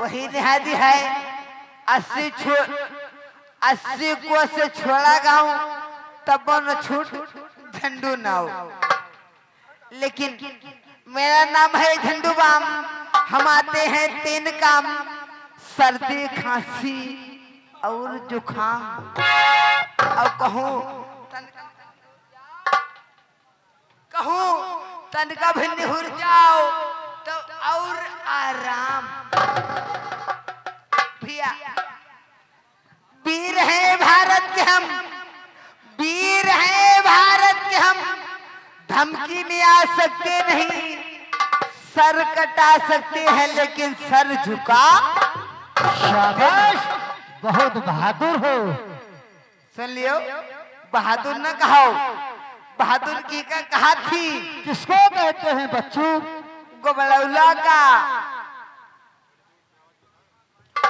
वही निहादी है 80 को से छोड़ा गाँव तब न छूट झंडू नाव। लेकिन मेरा नाम है झंडू बाम। हम आते हैं 3 काम, सर्दी खांसी और जुखाम। और कहूँ तनका भी निहुर जाओ तो और आराम। भैया वीर हैं भारत के हम, वीर हैं भारत के हम। धमकी में आ सकते नहीं, सर कटा सकते हैं लेकिन सर झुका। शाबाश, बहुत बहादुर हो। सुन लियो, बहादुर न कहो, बहादुर की का कहा थी। किसको कहते हैं बच्चू? गोबड़ौला का।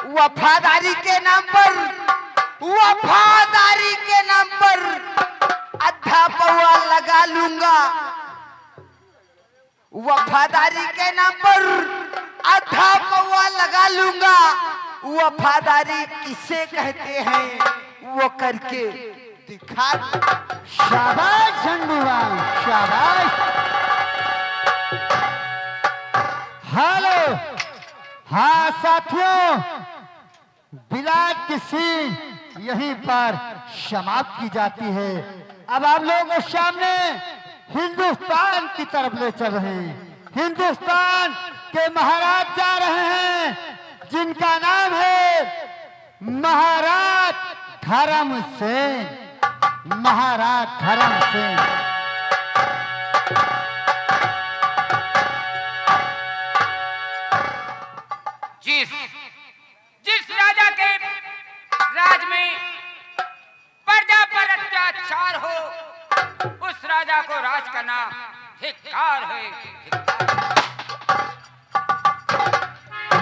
वफादारी के नाम पर, वफादारी के नाम पर आधा पौआ लगा लूंगा। वफादारी के नाम पर आधा पौआ लगा लूंगा। वफादारी किसे कहते हैं वो करके दिखा। शाबाश झंडूबाम, शाबाश। हेलो, हाँ साथियों, बिलाट की सीन यहीं पर समाप्त की जाती है। अब आप लोगों के सामने हिंदुस्तान की तरफ ले चल रहे हैं। हिंदुस्तान के महाराज जा रहे हैं जिनका नाम है महाराज धर्म सेन। महाराज धर्म सेन। जिस राजा के राज में प्रजा पर अत्याचार हो उस राजा को राज करना धिक्कार है।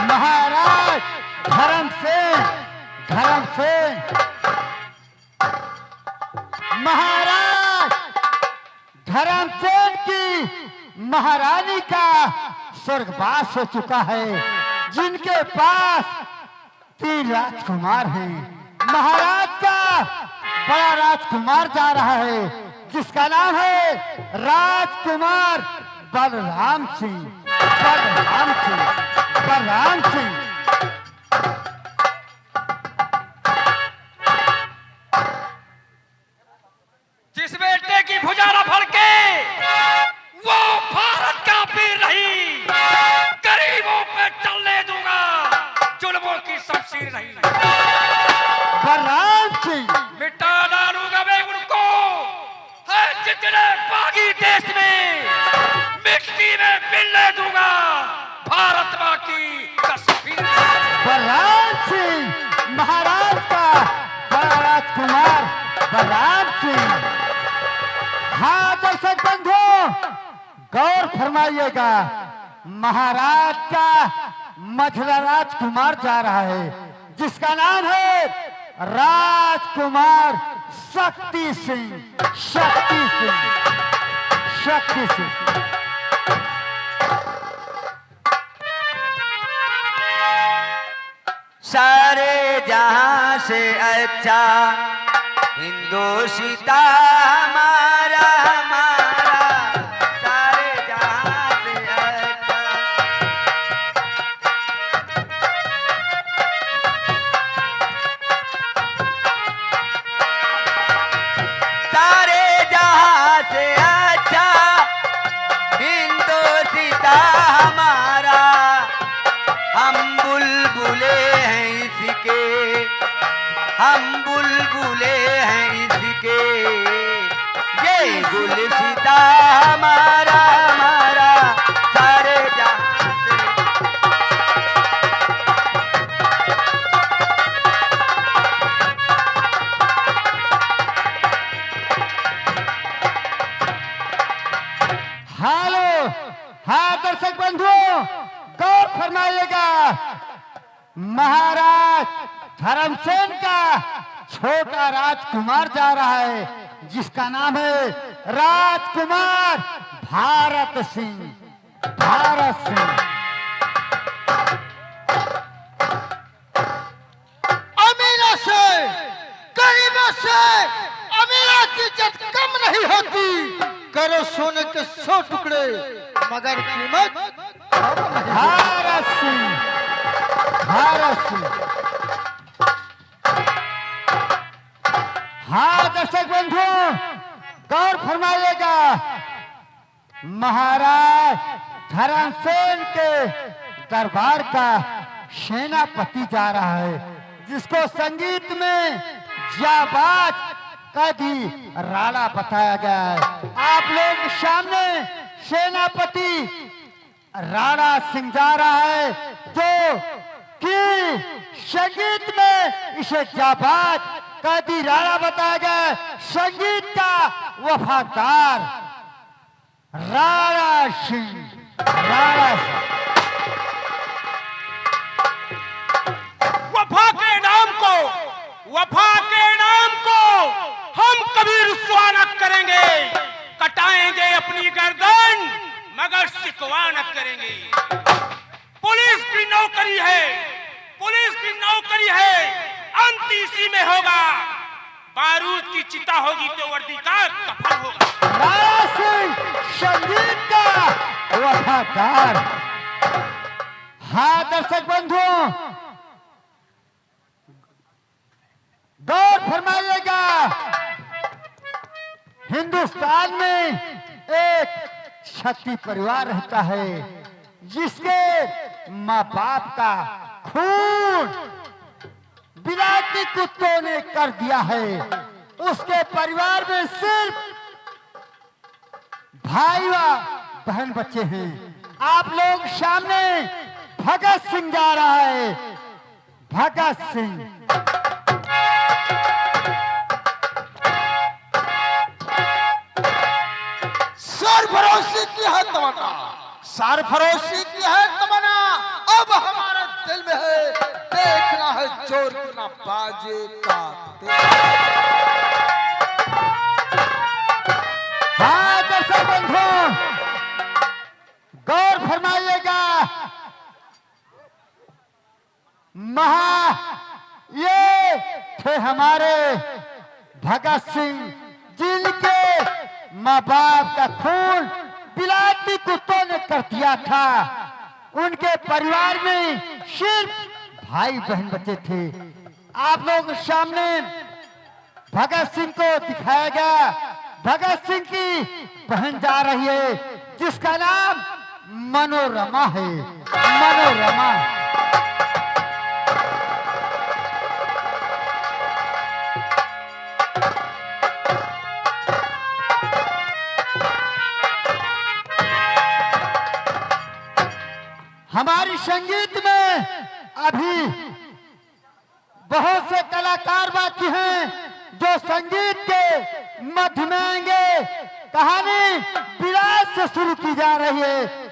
महाराज धर्म सेन, धर्म सेन। महाराज धर्मसेन की महारानी का स्वर्गवास हो चुका है, जिनके पास 3 राजकुमार हैं। महाराज का बड़ा राजकुमार जा रहा है जिसका नाम है राजकुमार बलराम सिंह। बलराम सिंह, बलराम सिंह। जिस बेटे की भुजा न फड़के वो भारत का वीर नहीं। गरीबों पे चलने दूंगा जुल्मों की शमशीर नहीं। बलराम सिंह। मिटा डालूंगा मैं उनको, है जितने बागी देश में मिट्टी में मिलने दूंगा भारत मां की तस्वीर। बलराम सिंह महाराज का बड़ा राजकुमार बलराम सिंह। हाँ दर्शक बंधुओं, गौर फरमाइएगा, महाराज का मझला राजकुमार जा रहा है जिसका नाम है राजकुमार शक्ति सिंह। शक्ति सिंह, शक्ति सिंह। सारे जहां से अच्छा हिंदुस्तान हमारा, हमारा सारे जहां से अच्छा। सारे जहां से अच्छा हिंदुस्तान हमारा। हम बुलबुले हैं इसके, हम बुलबुले हैं इसके। ये गुलसिता हमारा, हमारा सारे जहां से। हेलो, हाँ दर्शक बंधुओं, गौर फरमाइएगा, महाराज धर्मसेन का छोटा राजकुमार जा रहा है जिसका नाम है राजकुमार भारत सिंह। भारत सिंह। के 100 टुकड़े, मगर कीमत भारत सिंह, भारत सिंह। हाँ दर्शक बंधु, गौर फरमाइएगा, महाराज धर्मसेन के दरबार का सेनापति जा रहा है, जिसको संगीत में जाबाज कदी राणा बताया गया है। आप लोग सामने सेनापति राणा सिंह जा रहा है, जो कि संगीत में इसे जाबाज कदी राणा बताया गया है। संगीत का वफादार राणा सिंह, राणा सिंह। वफा के नाम को हम कभी रुसवा न करेंगे। कटाएंगे अपनी गर्दन मगर सिकवा न करेंगे। पुलिस की नौकरी है, पुलिस की नौकरी है, अंत इसी में होगा। बारूद की चिता होगी तो वर्दी का कफन होगा। राणा सिंह संगीत का वफादार। हाँ दर्शक बंधुओं, गौर फरमाइएगा, हिंदुस्तान में एक क्षत्रिय परिवार रहता है, जिसके माँ बाप का खून विलायती कुत्तों ने कर दिया है। उसके परिवार में सिर्फ भाई व बहन बच्चे हैं। आप लोग सामने भगत सिंह जा रहा है, भगत सिंह। सरफरोशी की है तमन्ना, सरफरोशी की है तमन्ना। अब हमारे दिल में है, देखना है जोर कितना बाजे का। हाँ दर्शक बंधु, गौर फरमाइएगा, ये थे हमारे भगत सिंह, जिनके माँ बाप का खून विलायती कुत्तों ने कर दिया था। उनके परिवार में सिर्फ भाई बहन बच्चे थे। आप लोग सामने भगत सिंह को दिखाया गया। भगत सिंह की बहन जा रही है, जिसका नाम मनोरमा है, मनोरमा। हमारी संगीत में अभी बहुत से कलाकार बाकी हैं, जो संगीत के मध्य में आएंगे। कहानी विराट से शुरू की जा रही है।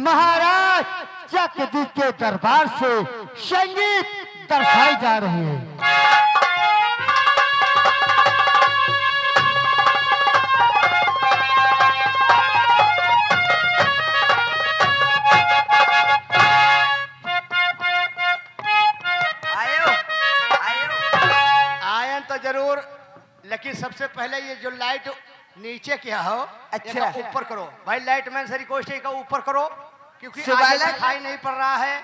महाराज जगदीश के दरबार से संगीत दर्शाई जा रही है। जरूर, लेकिन सबसे पहले ये जो लाइट नीचे किया हो, अच्छा ऊपर करो भाई। लाइट मैन से रिक्वेस्ट है, ऊपर करो, क्योंकि आगे दिखाई नहीं पड़ रहा है।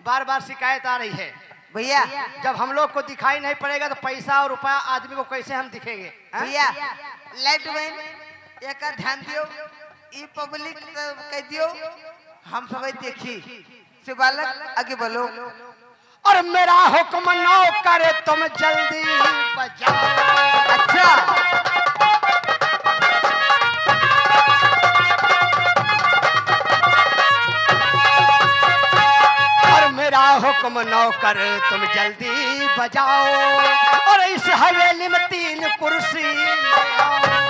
बार बार शिकायत आ रही है भैया। जब हम लोग को दिखाई नहीं पड़ेगा तो पैसा और रुपया आदमी को कैसे हम दिखेंगे। भैया लाइट मैन एक ध्यान दियो, ई पब्लिक कह दियो, हम सब देखी। शिवालक आगे बोलो। और मेरा हुक्म ना करे तुम जल्दी बजाओ। अच्छा और मेरा हुक्म ना करे तुम जल्दी बजाओ। और इस हवेली में 3 कुर्सी ले आओ।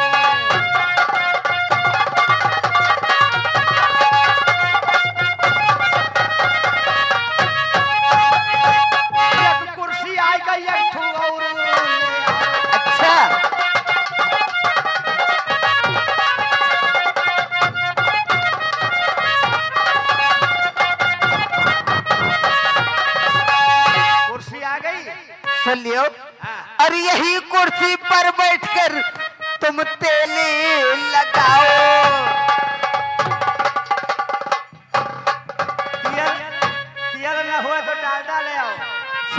लियो। और यही कुर्सी पर बैठकर तुम तेली लगाओ।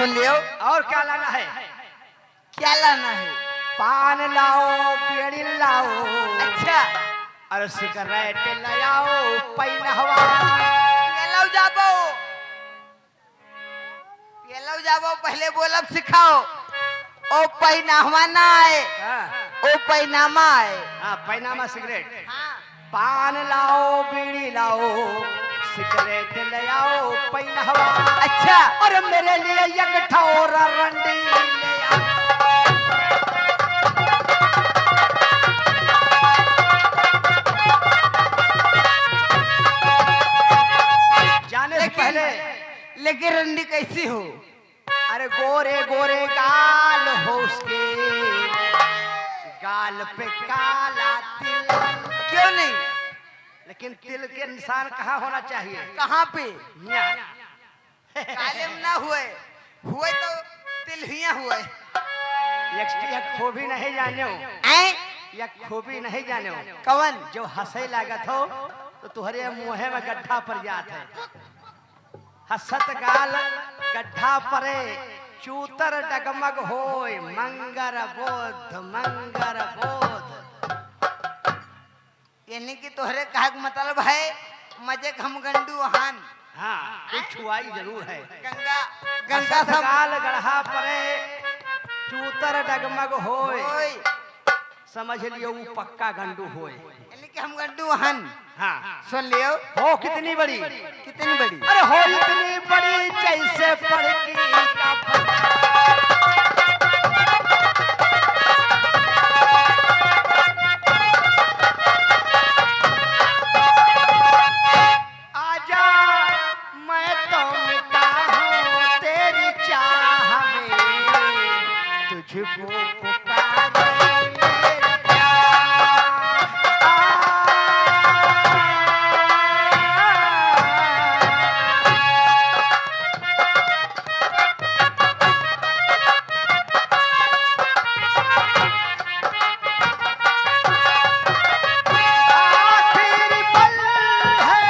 सुन लियो। और क्या लाना है? क्या लाना है? पान लाओ, बीड़ी लाओ, अच्छा और सिगरेट ले आओ, पहनवा। पियलाओ जाबो, पियलाओ जाबो, पहले बोलब सिखाओ। ओ पैनामा ना आए, ओ पैनामा आए। हाँ, पहनामा सिगरेट। हाँ पान लाओ, बीड़ी लाओ, सिगरेट ले आओ, पहनवा। अच्छा और मेरे लिए एक ठौरा रंडी ले आओ। जाने से पहले लेकिन रंडी कैसी हो? अरे गोरे गोरे गाल हो उसके, गाल पे काला तिल। क्यों नहीं? लेकिन तिल के निशान कहाँ होना चाहिए? कहाँ पे? यहाँ। काले में ना हुए, हुए तो तिलहिया हुए। एक खूबी नहीं जाने हो, ऐ एक खूबी नहीं जाने हो। कवन? जो हंसे लागत हो तो तुहरे मुँहे में गड्ढा पड़ जात है। हसत गाल गड्ढा परे, चूतर डगमग होय, मंगर बोध, मंगर बोध। यानी कि तोहरे कहा का मतलब है मजे हम गंडू हान। हाँ, कुछ छुआई जरूर है। गंगा गंगा हसत सब गाल गढ़ा परे, चूतर डगमग होय, होय। समझ लियो वो पक्का गंडू होय। यानी कि हम गंडू हन। हाँ, सुन लियो। हो कितनी बड़ी? कितनी बड़ी? अरे हो इतनी बड़ी जैसे पड़की का आजा मैं तो मिटा हूँ तेरी चाह में, तुझको पुकारे मेरे प्यार। आखिरी पल है,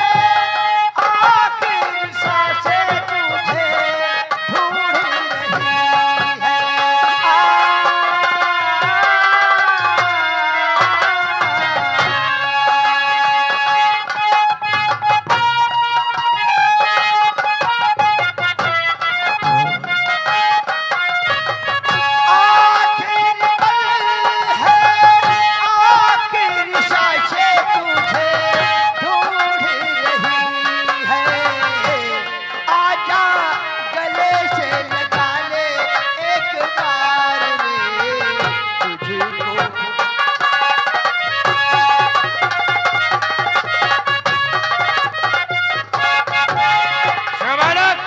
आखिरी सांसें तुझे ढूंढ रही है। आखिरी पल है, आखिरी सांसें तुझे ढूंढ रही है। आजा गले से लगा ले एक बार में तुझको। शहबानत!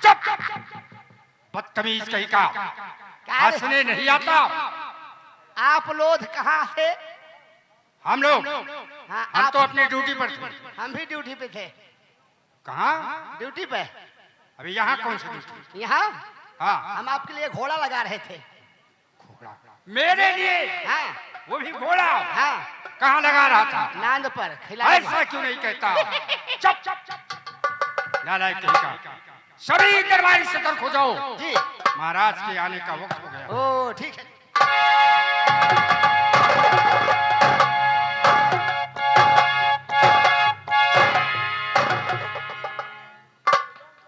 चुप! बदतमीज कहीं का, हंसने नहीं आता। आप लोग कहाँ से? हम लोग, हाँ, हम आप तो अपनी ड्यूटी पर थे। हम भी ड्यूटी पे थे। कहाँ? ड्यूटी पे अभी यहाँ कौन सी ड्यूटी? यहाँ हाँ, हम आपके लिए घोड़ा लगा रहे थे। घोड़ा मेरे लिए? हाँ वो भी घोड़ा? हाँ, कहाँ लगा रहा था? नांद पर खिलाने। ऐसा क्यों नहीं कहता? चुप! नालायक कहीं का, सभी दरबारी सतर्क हो जाओ। जी। महाराज के आने का वक्त हो गया। ओ ठीक है।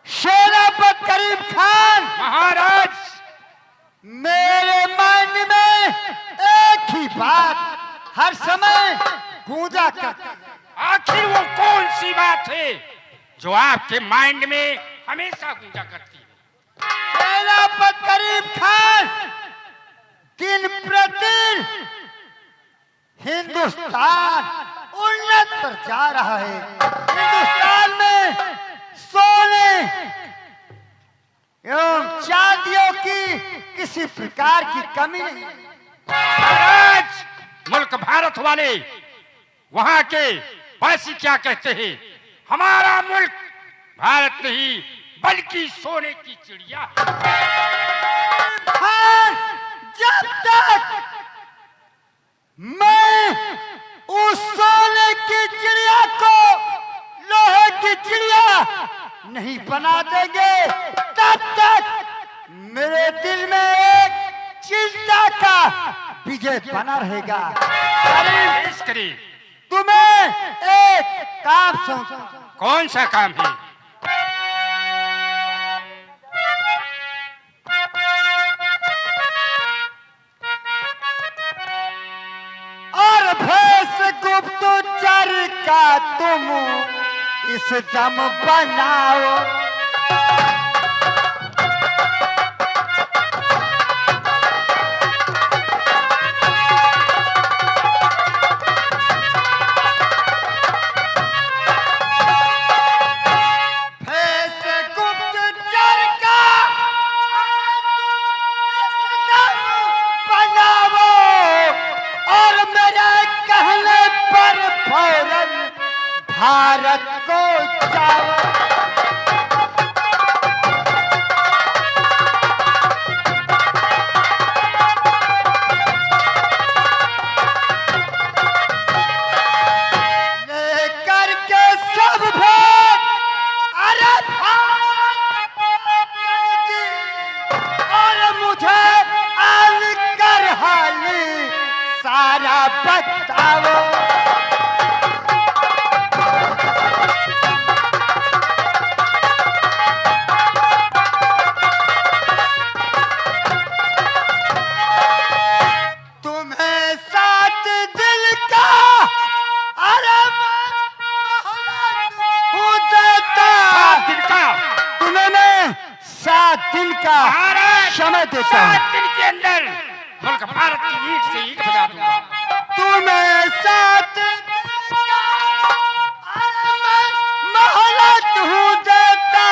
शेरापत करीम खान, महाराज! मेरे मन में एक ही बात हर समय गूंजा करती है। आखिर वो कौन सी बात है जो आपके माइंड में हमेशा गूंजा करती है? शेरापत करीम खान, दिन प्रतिदिन हिंदुस्तान उन्नत पर जा रहा है। हिंदुस्तान में सोने एवं चांदियों की किसी प्रकार की कमी नहीं। महाराज, मुल्क भारत वाले वहां के वासी क्या कहते हैं? हमारा मुल्क भारत नहीं बल्कि सोने की चिड़िया है। हाँ, जब तक मैं उस सोने की चिड़िया को लोहे की चिड़िया नहीं बना देंगे, तक मेरे दिल में एक चिंता का विजय बना रहेगा। करीब करीब। तुम्हें एक काम सौंपा। कौन सा काम है? और भेष गुप्तचर का तुम इस दम बनाओ। भेष गुप्तचर का इस दम बनाओ और मेरे कहने पर फौरन भारत को जाओ। लेकर के सब भेद अरे भारत की और मुझे आल कर हाली सारा बताओ। तुम्हें सात दिल का अरे हूँ देता। 7 दिन का। तुम्हें मैं 7 दिन का समय देता हूँ। 7 दिन के अंदर मुल्क भारत की ईंट से ईंट बजा दूंगा। तुम्हें 7 दिन का अरे मैं मोहलत हूँ देता।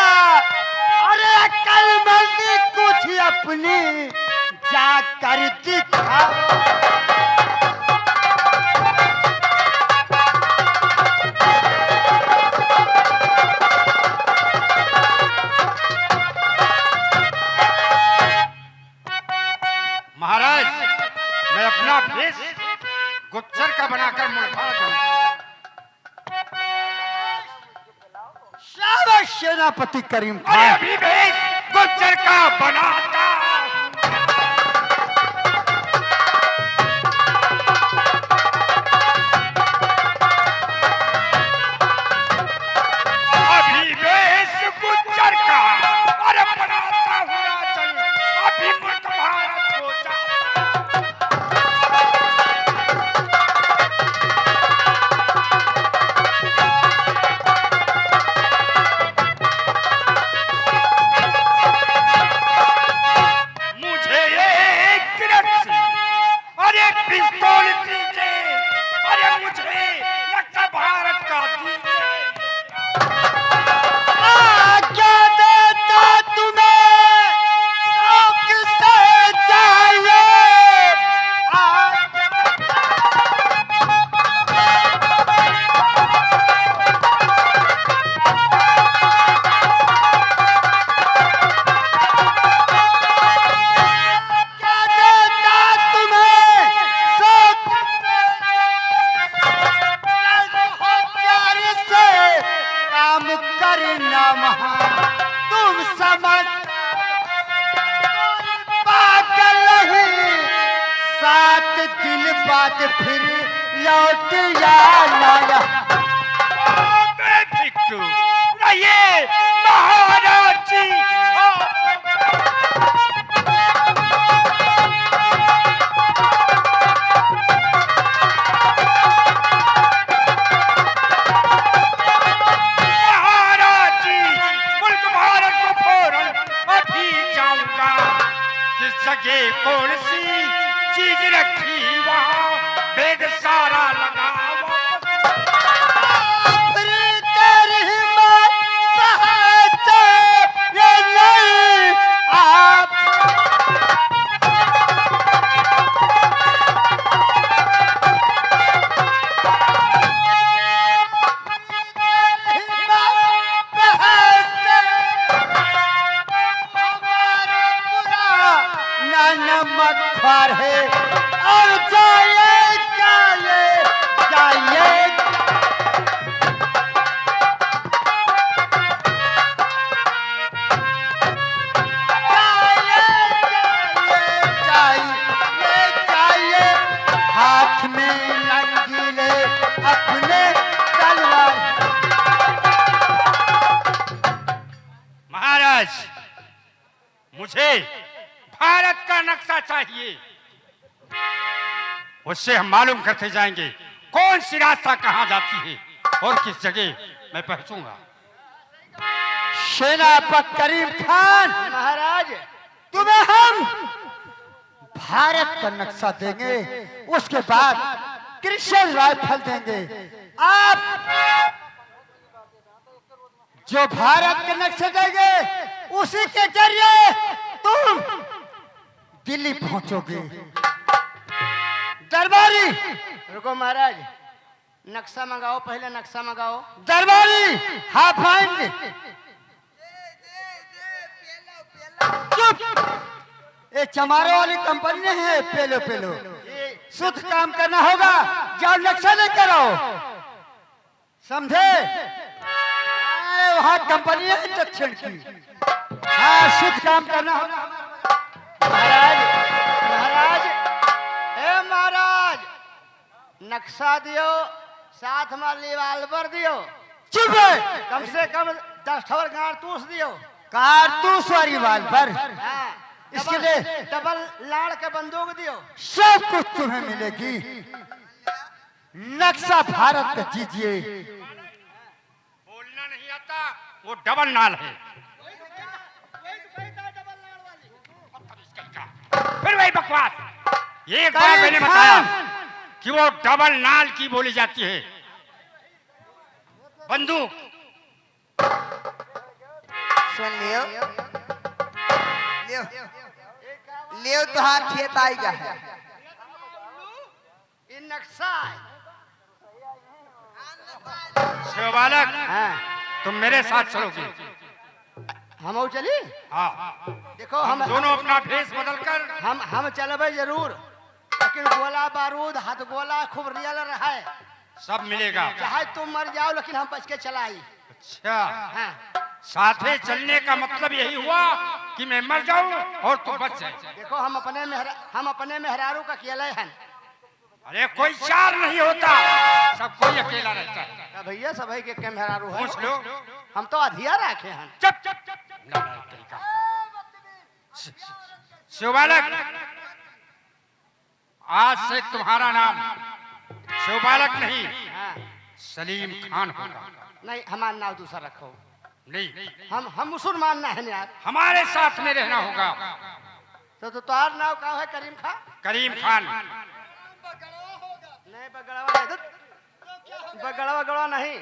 अरे अक्लमंदी कुछ अपनी जाकर दिखाओ। महाराज, मैं अपना भेष गुप्तचर का बनाकर मुल्क भारत जाऊंगा। शाबाश सेनापति करीम अरे खान। अभी भेष गुप्तचर का बनाता। अभी भेष गुप्तचर का अरे बनाता हूँ राजन। अभी मुल्क भारत को जाता। मुझे एक रस्सी और एक पिस्तौल दीजिए। अरे मुझे रक्षा भारत का दीजिए। आज्ञा देता तुम्हें अब किसे चाहिए। आज्ञा देता तुम्हें सब होशियारी से काम करना महान। तुम समझ पागल नहीं। 7 दिन बाद फिर लौट आना। बेफिक्र रहिए महाराज जी। महाराज जी, मुल्क भारत को फौरन अभी जाऊंगा। जिस जगह कौन सी चीज रखी वहाँ भेद सारा लगा वापस। मुझे भारत का नक्शा चाहिए। उससे हम मालूम करते जाएंगे कौन सी रास्ता कहाँ जाती है और किस जगह मैं पहुंचूंगा। सेनापति करीम खान, महाराज तुम्हें हम भारत का नक्शा देंगे, उसके बाद कृष्ण राइफल देंगे। आप जो भारत के नक्शे देंगे उसी के जरिए तुम दिल्ली पहुंचोगे। दरबारी, रुको महाराज, नक्शा मंगाओ, पहले नक्शा मंगाओ। दरबारी, हाफ आएंगे। चुप, ये चमारों वाली कंपनी नहीं है। पेलो पेलो, शुद्ध काम करना होगा। जाओ नक्शा लेकर आओ, समझे? वहाँ कंपनी है दक्षिण की। हाँ, शुद्ध काम करना होगा। महाराज, महाराज, हे महाराज, नक्शा दियो, साथ में रिवाल्वर दियो, चुप है। कम से कम 10 ठोर कारतूस दियो। कारतूस वाली रिवाल्वर, हाँ, इसके लिए डबल लाड़ के बंदूक दियो। सब कुछ तुम्हें मिलेगी। नक्शा भारत का दीजिए। बोलना नहीं आता, वो डबल नाल है। फिर वही बकवास। एक बार मैंने बताया कि वो डबल नाल की बोली जाती है। बंदूक सुन लियो, लियो लियो, तुहार खेत आएगा है। ये नक्शा है। शिवबालक, हाँ, तुम मेरे साथ चलोगे। हम चली। हाँ, देखो हम दोनों अपना भेष बदलकर हम चलबे जरूर, लेकिन गोला बारूद हाथ गोला खूब रियल रहा है। सब मिलेगा। चाहे तुम मर जाओ लेकिन हम बच के चलाई। अच्छा, हाँ, साथे चलने का मतलब यही हुआ कि मैं मर जाऊं और तू बच जाए। देखो हम अपने मेहरारू का अकेले हैं। अरे कोई चार नहीं होता, सब कोई अकेला रहता है। का भैया सभी के मेहरारू है। पूछ लो। हम तो अधिया रखे हैं। चुप चुप चुप। शिवबालक, आज से तुम्हारा नाम शिवबालक नहीं, हाँ, सलीम खान होगा। नहीं, हमारा नाम दूसरा रखो। नहीं, हम मुसलमान ना है यार। हमारे साथ में रहना होगा। तो तुम्हारा नाम क्या है? करीम खान। करीम खान। नहीं, बगड़वा नहीं।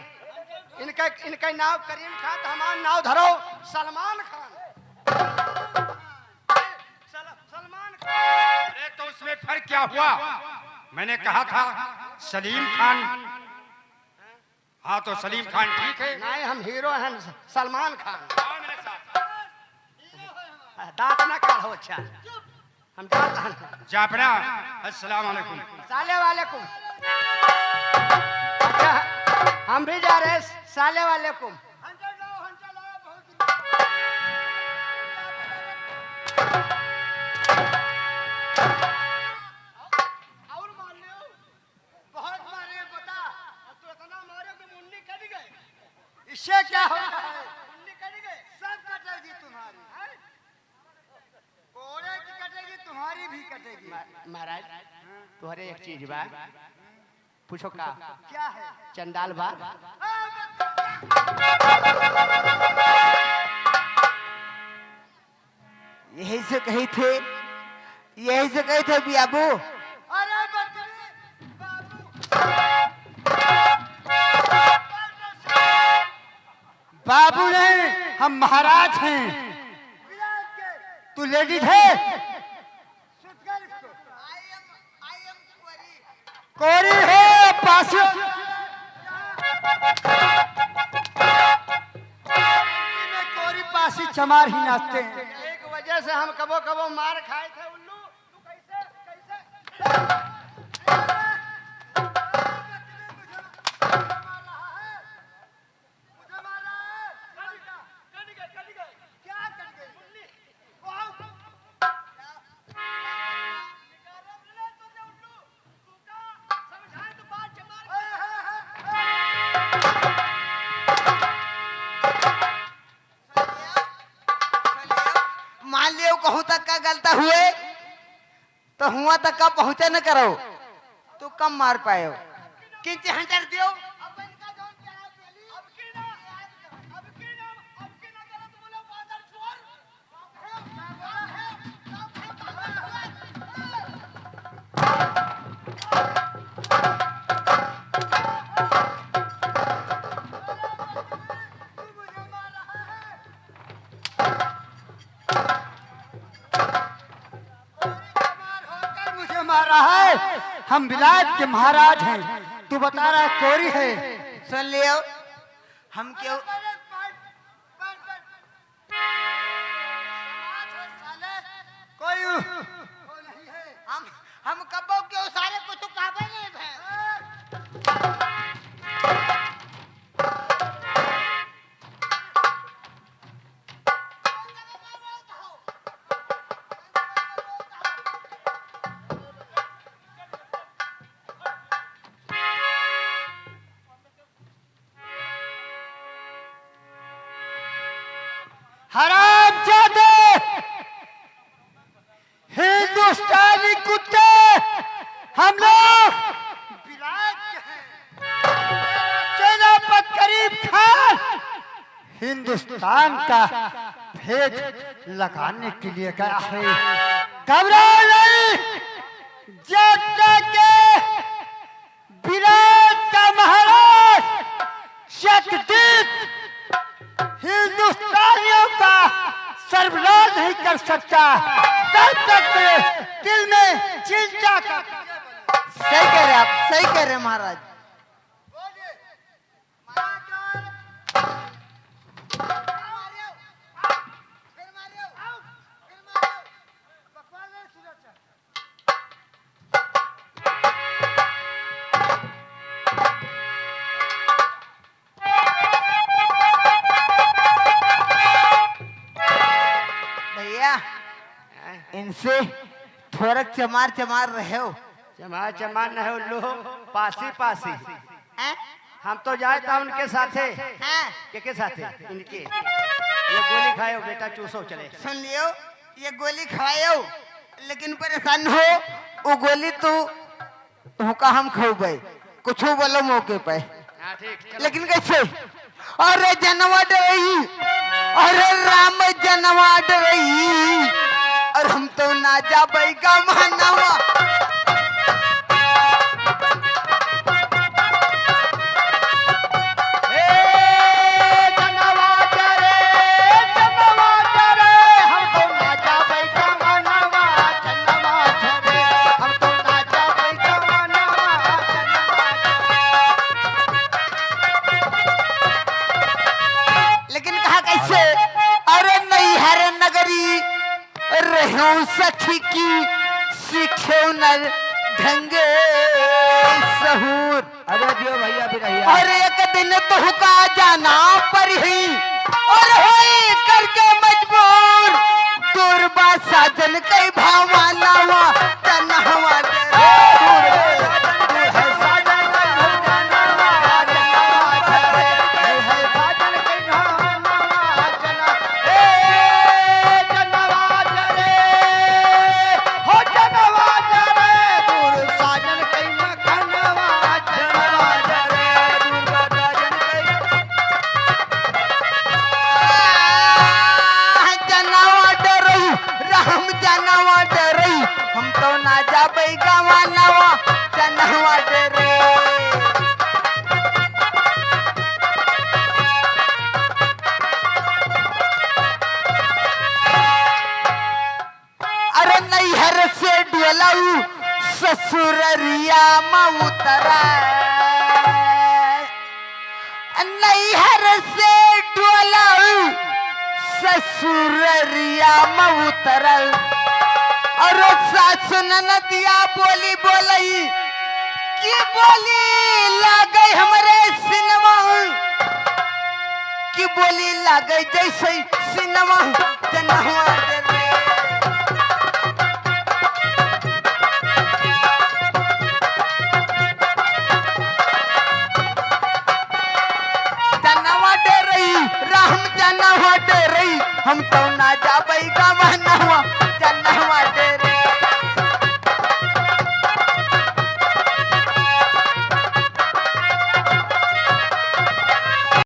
इनका नाम करीम खान, तो हमारा नाम धरो सलमान खान। सलमान खान। अरे तो उसमें फर्क क्या हुआ? मैंने कहा था सलीम खान। हाँ, तो सलीम खान ठीक है। नहीं, हम हीरो हैं सलमान खान। आओ मेरे साथ। दांत ना काढ़ो। अच्छा, हम जाते हैं। जापना, अस्सलाम वालेकुम। साले वाले को। अच्छा, हम भी जा रहे हैं साले वाले को। इससे क्या होगा? सब कटेगी तुम्हारी, कोड़े की कटेगी, तुम्हारी भी कटेगी। महाराज, तुम्हारे एक चीज बा, पूछो का? क्या है? चंडाल बा। यही से कही थे, यही से कही थे बियाबू। अरे बकरी बाबू नहीं, हम महाराज हैं। तू लेडीज है? कोरी है पास में, कोरी पासी चमार ही नाचते हैं। एक वजह से हम कबो कबो मार खाए थे। उल्लू, तू कैसे मान लियो को तक का गलता हुए तो हुआ तक का पहुंचे न करो तो कम मार पायो किंच हंटर दियो मुझे मारा है। हम विलायत के महाराज हैं, तू बता रहा कोरी है। सुन लियो हम क्यों कोई हम कबो क्यों सारे कुछ काबे नहीं है हरामजादे, हिंदुस्तानी कुत्ते, हम लोग विलायत के हैं। सेनापति करीब खान हिंदुस्तान का भेद लगाने के लिए गया है। घबराओ नहीं, जब तक विलायत का महाराज जगदीप हिंदुस्तानियों का सर्वनाश नहीं कर सकता, तब तक दिल में चिंता का। सही कह रहे आप, सही कह रहे महाराज। भैया इनसे थोड़ा चमार चमार रहे हो चमार चमार न हो लो, पासी पासी। हैं? हम तो जाए था उनके साथे। हैं? के साथे इनके ये गोली खाए हो बेटा, चूसो चले। सुन लियो ये गोली खायो लेकिन परेशान हो वो गोली तू का हम खोबे कुछ बोलो मौके पे हाँ ठीक। लेकिन कैसे अरे जनवा डरई अरे राम जनवा डरई और हम तो ना जा का मानवा सखी की सीखे न ढंगे सहूर। अरे दियो भैया भी रही और एक दिन तो हुका जाना पर ही और होई करके मजबूर दूरबा साजन कई भावाना हुआ तनहवा ससुररिया मऊतरा नैहर से डोलाऊ ससुररिया मऊतरा और सास नदिया बोली बोलई की बोली लागई हमरे सिनेमा की बोली लागई जैसे सिनेमा जनहुआ दे हम तो ना जाबई का महना हुआ चन्ना माटे रे